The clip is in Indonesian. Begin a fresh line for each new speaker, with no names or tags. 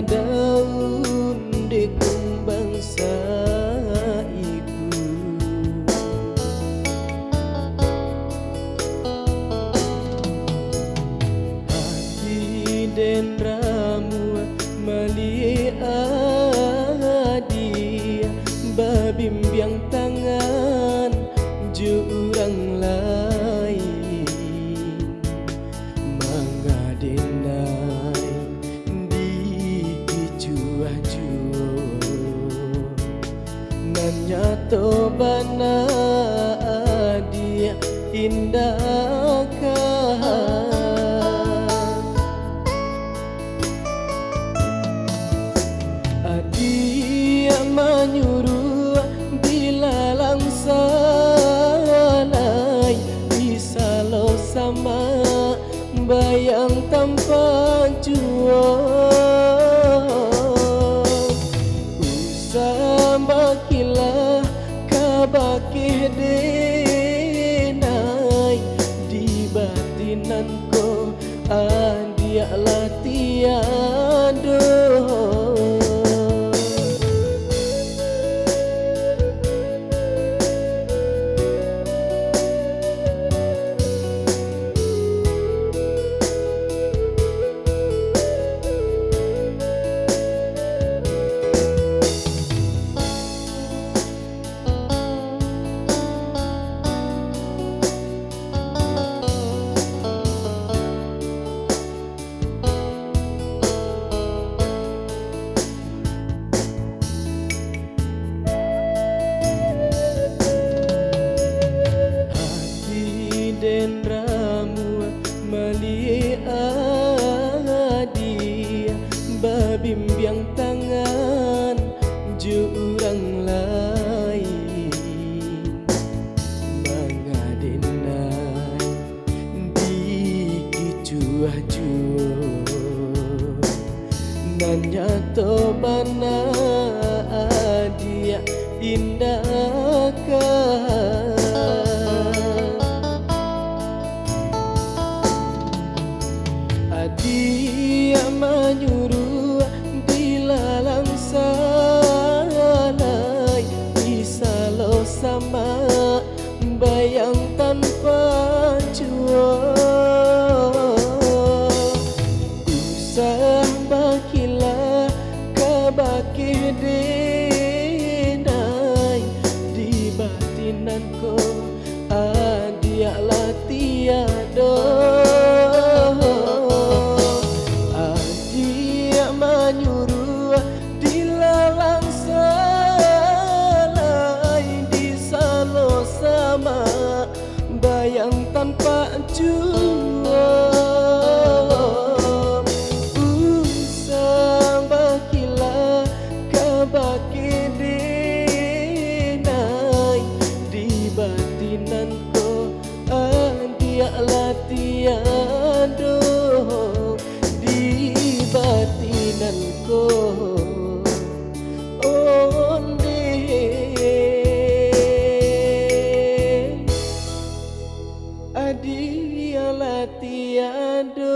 daun di kumbang saiku. Hati den ramu mali adi babimbiang tangan jurang lain mengadenai di cuah-cuah nan nyato bana dia indahkah dia menyuruh dilalang salai bisa lo sama bayang tanpa jua usama kilah kabakih denai di batinanku dia tiada. Den ramu mali adi babimbiang tangan jurang lain mengadenai di cuah-cuah nan nyato bana dia indahkah dia menyuruh dilalang salai bisa lo sama bayang tanpa jua usah bakilah kabakih denai di batinanku dialah tiada. Menyuruh dilalang salai disalo sama bayang tanpa jua usah bakilah kabakih denai di batinanku dialah tiada batinanku onde adialah tiada.